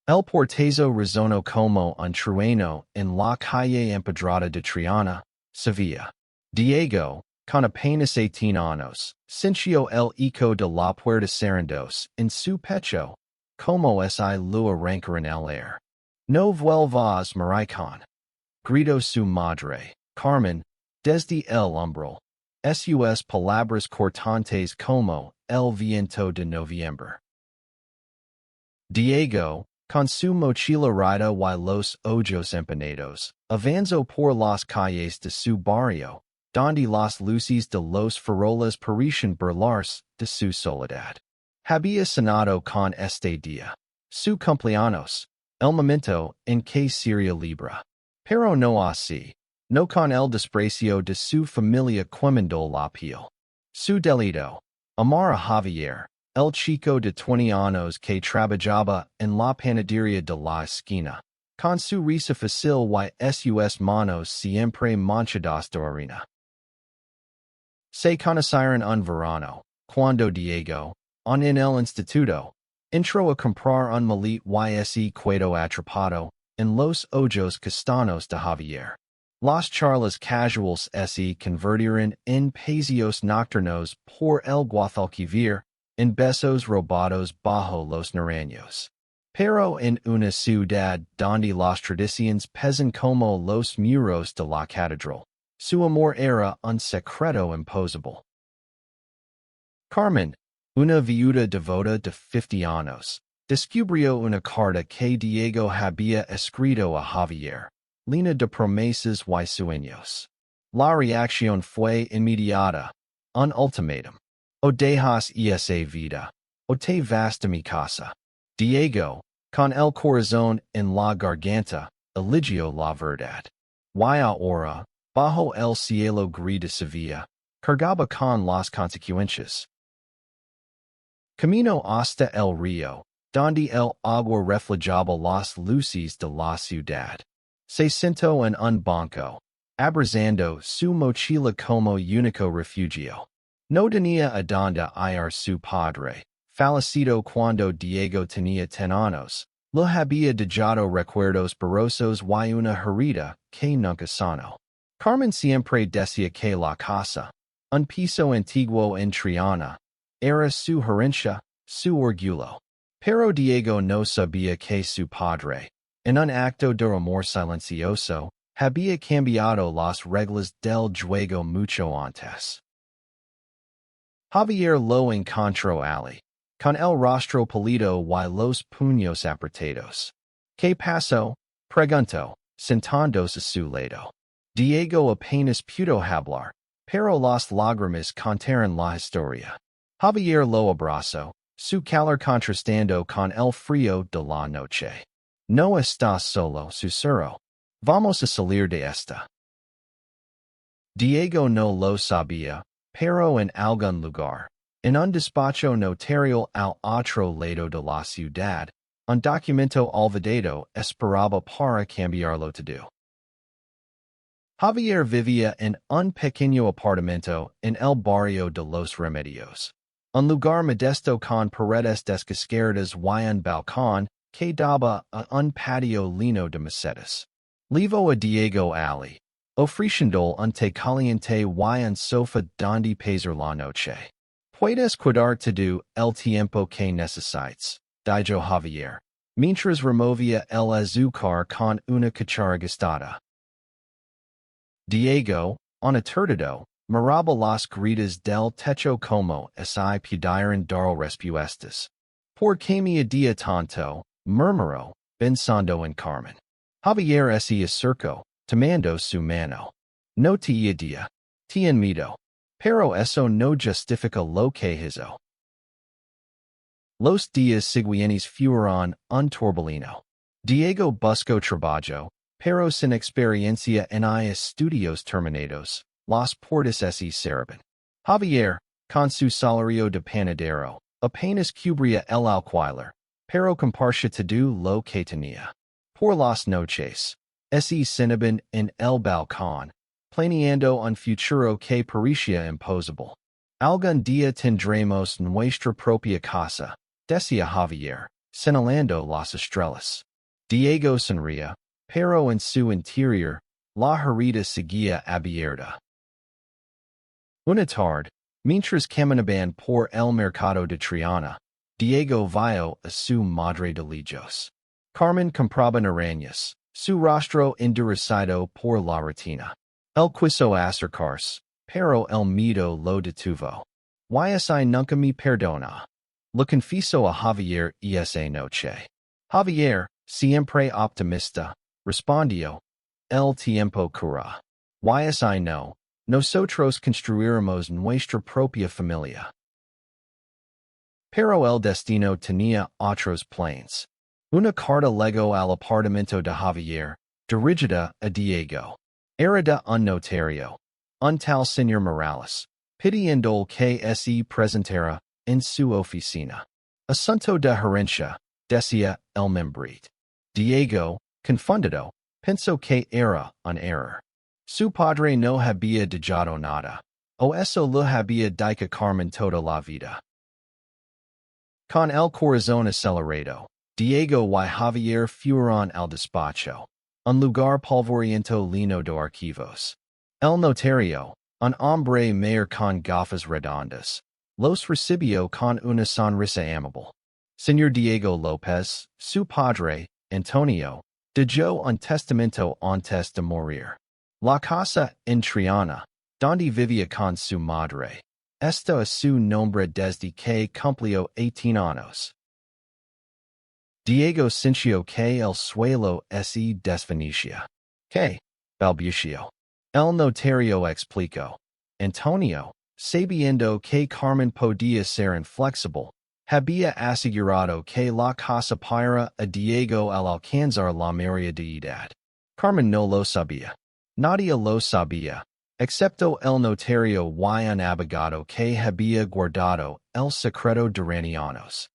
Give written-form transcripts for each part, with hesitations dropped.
El Portezo Rizono como un trueno en la calle Empedrada de Triana, Sevilla. Diego, con apenas 18 años, sintió el eco de la puerta cerrándose en su pecho, como si lo arrancaran el aire. No vuelvas maricón, gritó su madre, Carmen, desde el umbral. Sus palabras cortantes como el viento de noviembre. Diego, con su mochila rida y los ojos empañados, avanzó por las calles de su barrio, donde las luces de los faroles parecían burlarse de su soledad. Había cenado con este día, su cumpleaños, el momento en que sería libre. Pero no así, no con el desprecio de su familia quemando la piel. Su delito, amar a Javier, el chico de 20 años que trabajaba en la panadería de la esquina, con su risa fácil y sus manos siempre manchadas de harina. Se conocieron un verano, cuando Diego, en el instituto, entró a comprar un malit y se quedó atrapado en los ojos castaños de Javier. Las charlas casuales se convirtieron en paseos nocturnos por el Guadalquivir, en besos robados bajo los naranjos. Pero en una ciudad donde las tradiciones pesan como los muros de la catedral, su amor era un secreto imposible. Carmen, una viuda devota de 50 años, descubrió una carta que Diego había escrito a Javier, llena de promesas y sueños. La reacción fue inmediata, un ultimátum. O dejas esa vida, o te vas de mi casa. Diego, con el corazón en la garganta, eligió la verdad. Y ahora, bajo el cielo gris de Sevilla, cargaba con las consecuencias. Camino hasta el río, donde el agua reflejaba las luces de la ciudad. Se sentó en un banco, abrazando su mochila como único refugio. No tenía a dónde ir su padre, fallecido cuando Diego tenía 10 años, le había dejado recuerdos borrosos y una herida que nunca sanó. Carmen siempre decía que la casa, un piso antiguo en Triana, era su herencia, su orgullo. Pero Diego no sabía que su padre, en un acto de amor silencioso, había cambiado las reglas del juego mucho antes. Javier lo encontró allí, con el rostro pálido y los puños apretados. ¿Qué pasó? Preguntó, sentándose a su lado. Diego apenas pudo hablar, pero las lágrimas contaron la historia. Javier lo abrazó, su calor contrastando con el frío de la noche. No estás solo, susurró. Vamos a salir de esta. Diego no lo sabía, pero en algún lugar, en un despacho notarial al otro lado de la ciudad, un documento olvidado esperaba para cambiarlo todo. Javier vivía en un pequeño apartamento en el barrio de los Remedios, un lugar modesto con paredes descascaradas y un balcón que daba a un patio lleno de macetas. Levo a Diego allí, ofreciendo un té caliente y un sofá donde pasar la noche. Puedes cuidar todo el tiempo que necesites, dijo Javier, mientras removía el azúcar con una cuchara gastada. Diego, aterrado, miraba las grietas del techo como si pudieran dar respuestas. ¿Por qué me odia tanto? Murmuró, pensando en Carmen. Javier se acercó, tomando su mano. No te odia, te admiro. Pero eso no justifica lo que hizo. Los días siguientes fueron un torbellino. Diego buscó trabajo, pero sin experiencia en estudios terminados, las puertas se cerraban. Javier, con su salario de panadero, apenas cubría el alquiler, pero compartía todo lo que tenía. Por las noches, se sentaban en el balcón, planeando un futuro que parecía imposible. Algún día tendremos nuestra propia casa, decía Javier, señalando las estrellas. Diego sonría, pero en su interior, la herida seguía abierta. Una tarde, mientras caminaban por el mercado de Triana, Diego vio a su madre de lejos. Carmen compraba arañas, su rostro endurecido por la rutina. Él quiso acercarse, pero el miedo lo detuvo. Y nunca me perdona. Lo confieso a Javier esa noche. Javier, siempre optimista, respondió, el tiempo cura. Y no, nosotros construiremos nuestra propia familia. Pero el destino tenía otros planes. Una carta llegó al apartamento de Javier, dirigida a Diego. Era de un notario, un tal señor Morales, pidiendo que se presentara en su oficina. Asunto de herencia, decía el membrete. Diego, confundido, pensó que era un error. Su padre no había dejado nada, o eso lo había dicho Carmen toda la vida. Con el corazón acelerado, Diego y Javier fueron al despacho, un lugar polvoriento lleno de archivos. El notario, un hombre mayor con gafas redondas, los recibió con una sonrisa amable. Señor Diego López, su padre, Antonio, dejó un testamento antes de morir. La casa en Triana, donde vivía con su madre, está a su nombre desde que cumplió 18 años. Diego sintió que el suelo se desvanecía. Que, balbució. El notario explicó. Antonio, sabiendo que Carmen podía ser inflexible, había asegurado que la casa para a Diego al alcanzar la mayoría de edad. Carmen no lo sabía. Nadie lo sabía, excepto el notario y un abogado que había guardado el secreto durante años.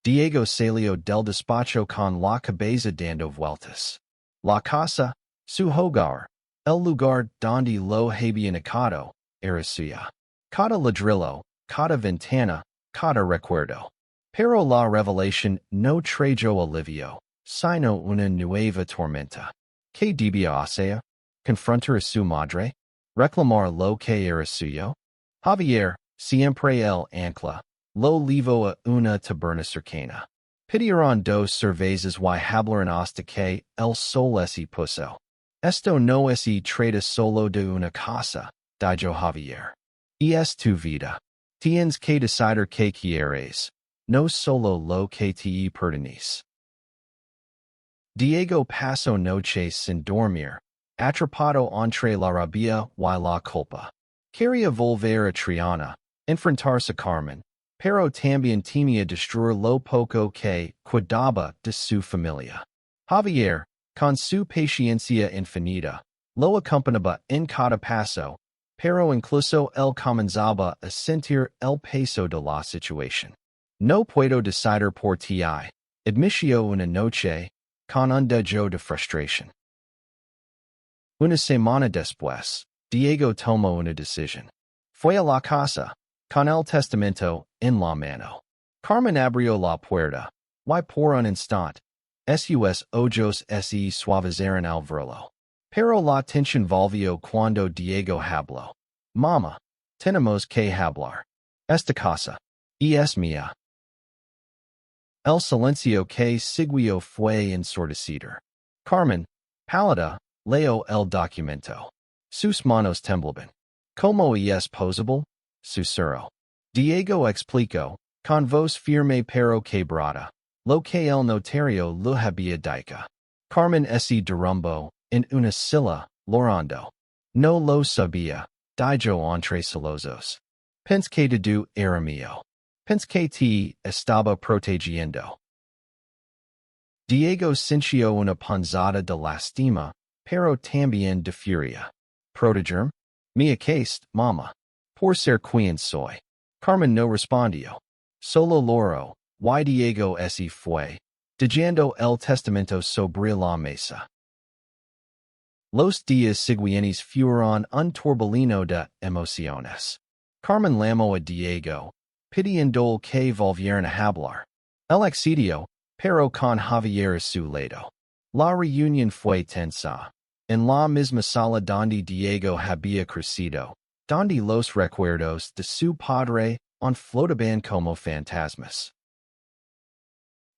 Diego salió del despacho con la cabeza dando vueltas. La casa, su hogar, el lugar donde lo habían echado, era suya. Cada ladrillo, cada ventana, cada recuerdo. Pero la revelación no trajo alivio, sino una nueva tormenta. ¿Qué debía hacer? ¿Confrontar a su madre? ¿Reclamar lo que era suyo? Javier, siempre el ancla, lo llevó a una taberna cercana. Pidieron dos cervezas y hablaron hasta que el sol se puso. Esto no se trata solo de una casa, dijo Javier. Y es tu vida. Tienes que decidir qué quieres, no solo lo que te pertenece. Diego pasó noches sin dormir, atrapado entre la rabia y la culpa. Quería volver a Triana, enfrentarse a Carmen, pero también temía destruir lo poco que quedaba de su familia. Javier, con su paciencia infinita, lo acompañaba en cada paso, pero incluso él comenzaba a sentir el peso de la situación. No puedo decidir por ti, admitió una noche, con un dejo de frustración. Una semana después, Diego tomó una decisión. Fue a la casa, con el testamento en la mano. Carmen abrió la puerta, y por un instante, sus ojos se suavizaron al verlo. Pero la tensión volvió cuando Diego habló. Mamá, tenemos que hablar. Esta casa, es mía. El silencio que siguió fue ensordecido. Carmen, pálida, leyó el documento. Sus manos temblaban. ¿Cómo es posible? Susurró. Diego explicó, con voz firme pero quebrada, lo que el notario le había dicho. Carmen se derrumbó en una silla, llorando. No lo sabía, dijo entre sollozos. Pensé que tú era mío. Pensé que te estaba protegiendo. Diego sintió una punzada de lástima, pero también de furia. ¿Protegerme? ¿Me acaste, mamá? Por ser quien soy. Carmen no respondió. Solo lloró, y Diego se fue, dejando el testamento sobre la mesa. Los días siguientes fueron un torbellino de emociones. Carmen llamó a Diego, pidiendo que volvieran a hablar. El exilio, pero con Javier a su lado. La reunión fue tensa. En la misma sala donde Diego había crecido, donde los recuerdos de su padre flotaban como fantasmas.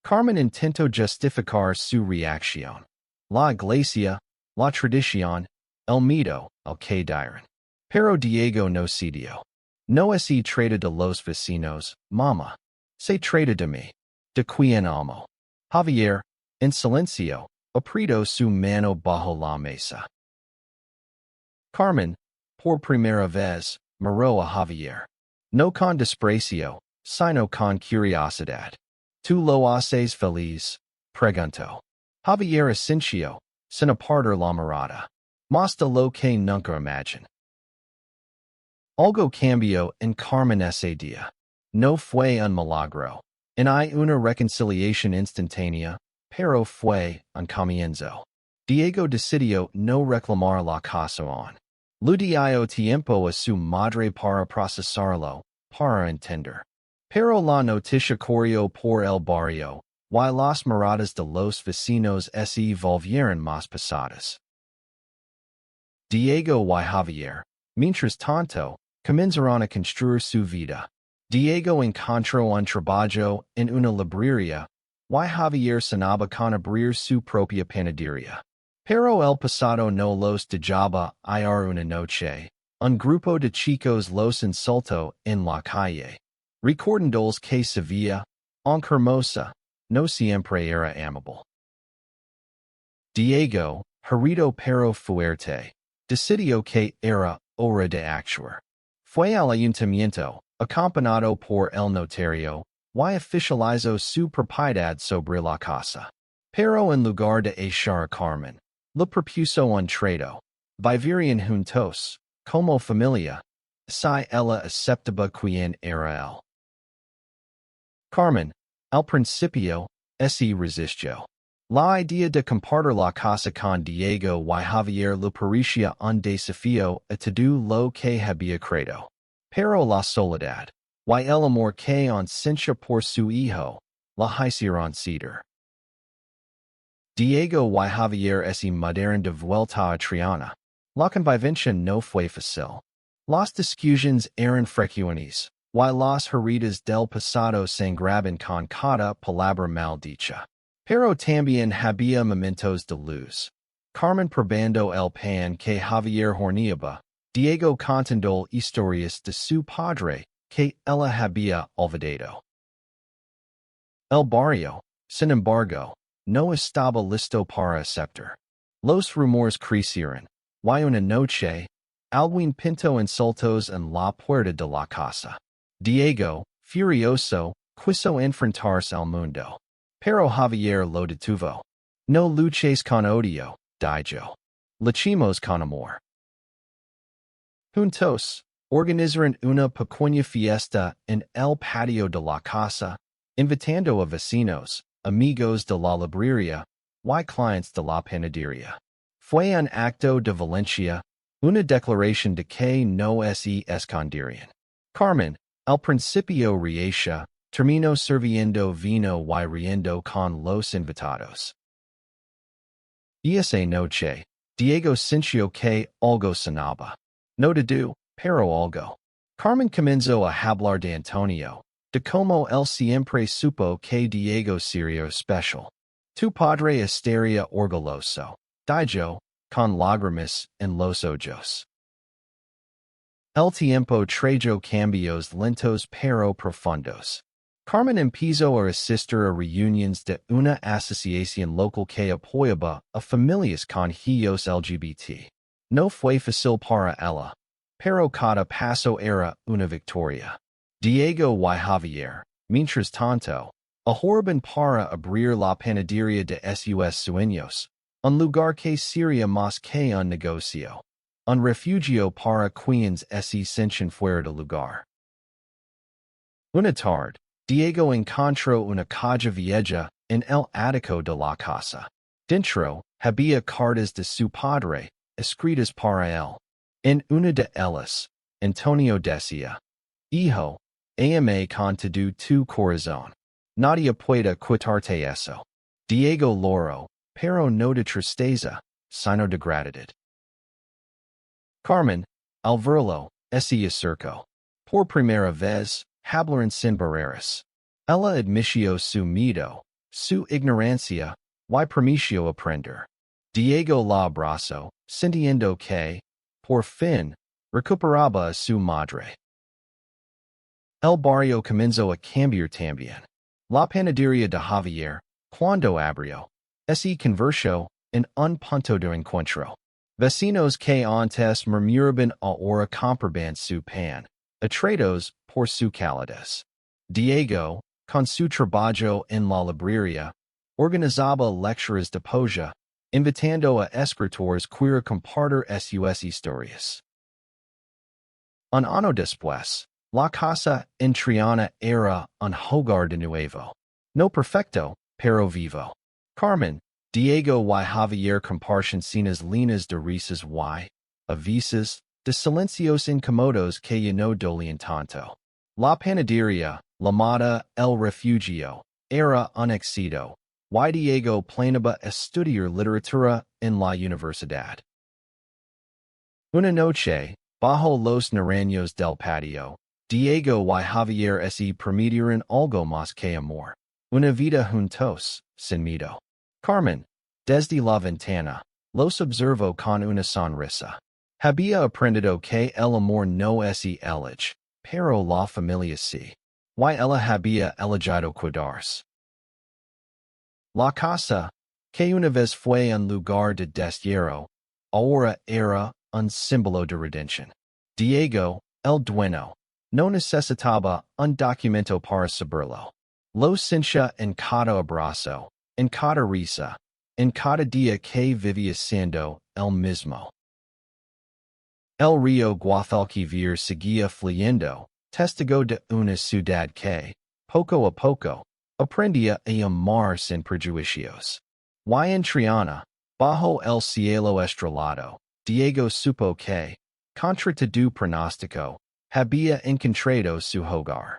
Carmen intentó justificar su reacción. La iglesia, la tradición, el mito, el que dirán. Pero Diego no cedió. No se trata de los vecinos, mamá. Se trata de mí. De quien amo. Javier, en silencio, apretó su mano bajo la mesa. Carmen, por primera vez, miró a Javier. No con desprecio, sino con curiosidad. ¿Tú lo haces feliz? Preguntó. Javier asintió, sin apartar la mirada. Más de lo que nunca imaginó. Algo cambió en Carmen ese día. No fue un milagro. No hay una reconciliación instantánea, pero fue un comienzo. Diego decidió no reclamar la casa aún. Le dio tiempo a su madre para procesarlo, para entender. Pero la noticia corrió por el barrio, y las miradas de los vecinos se volvieron más pesadas. Diego y Javier, mientras tanto, comenzaron a construir su vida. Diego encontró un trabajo en una librería, y Javier sonaba con abrir su propia panadería. Pero el pasado no los dejaba ir una noche. Un grupo de chicos los insultó en la calle. Recordándoles que Sevilla, aunque hermosa, no siempre era amable. Diego, herido pero fuerte, decidió que era hora de actuar. Fue al ayuntamiento, acompañado por el notario, y oficializó su propiedad sobre la casa. Pero en lugar de echar a Carmen, le propuso un trato. Vivirían juntos, como familia, si ella aceptaba quien era él. Carmen, al principio, se resistió. La idea de compartir la casa con Diego y Javier le parecía un desafío a todo lo que había creado. Pero la soledad, y el amor que sentia por su hijo, la hicieron ceder. Diego y Javier se mudaron de vuelta a Triana. La convivencia no fue fácil. Las discusiones eran frecuentes, y las heridas del pasado sangraban con cada palabra maldicha. Pero también había momentos de luz. Carmen probando el pan que Javier horneaba, Diego contando historias de su padre que ella había olvidado. El barrio, sin embargo, no estaba listo para aceptar. Los rumores crecieron, y una noche, alguien pintó insultos en la puerta de la casa. Diego, furioso, quiso enfrentarse al mundo. Pero Javier lo detuvo. No luches con odio, dijo. Luchemos con amor. Juntos, organizaron una pequeña fiesta en el patio de la casa, invitando a vecinos, amigos de la librería, y clientes de la panadería. Fue un acto de valencia, una declaración de que no se esconderían. Carmen, al principio reacia, terminó sirviendo vino y riendo con los invitados. Esa noche, Diego sintió que algo sonaba. No todo, pero algo. Carmen comenzó a hablar de Antonio, de cómo él siempre supo que Diego sería especial. Tu padre estaría orgulloso, dijo, con lágrimas en los ojos. El tiempo trajo cambios lentos pero profundos. Carmen empezó a asistir a reuniones de una asociación local que apoyaba a familias con hijos LGBT. No fue fácil para ella, pero cada paso era una victoria. Diego y Javier, mientras tanto, ahorraban para abrir la panadería de sus sueños, un lugar que sería más que un negocio, un refugio para quienes se sentían fuera de lugar. Una tarde, Diego encontró una caja vieja en el ático de la casa. Dentro, había cartas de su padre, escritas para él. En una de ellas, Antonio decía, Hijo, ame con todo tu corazón. Nadia pueda quitarte eso. Diego Loro, pero no de tristeza, sino de gratitud. Carmen, al verlo, ese acerco. Por primera vez, hablaron sin barreras. Ella admitió su miedo, su ignorancia, y permitió aprender. Diego la abrazó, sintiendo que, por fin, recuperaba a su madre. El barrio comenzó a cambiar también. La panadería de Javier, cuando abrió, ese convirtió en un punto de encuentro. Vecinos que antes murmuraban ahora compraban su pan, atraídos por su calidez. Diego, con su trabajo en la librería, organizaba lecturas de poesía, invitando a escritores queer a compartir sus historias. Un año después, la casa en Triana era un hogar de nuevo. No perfecto, pero vivo. Carmen, Diego y Javier comparten cenas líneas de risas y, a veces, de silencios incómodos que ya no dolían tanto. La panadería, llamada El Refugio, era un éxito, y Diego planeaba estudiar literatura en la universidad. Una noche, bajo los naranjos del patio, Diego y Javier se permitieron algo más que amor. Una vida juntos, sin miedo. Carmen, desde la ventana, los observó con una sonrisa. Había aprendido que el amor no es elige, pero la familia sí. Y ella había elegido cuidarse. La casa, que una vez fue un lugar de destierro, ahora era un símbolo de redención. Diego, el dueño, no necesitaba un documento para saberlo. Lo sentía en cada abrazo, en cada risa, en cada día que vivía siendo el mismo. El río Guadalquivir seguía fluyendo, testigo de una ciudad que, poco a poco, aprendía a amar sin prejuicios. Y en Triana, bajo el cielo estrellado, Diego supo que, contra todo pronóstico, había encontrado su hogar.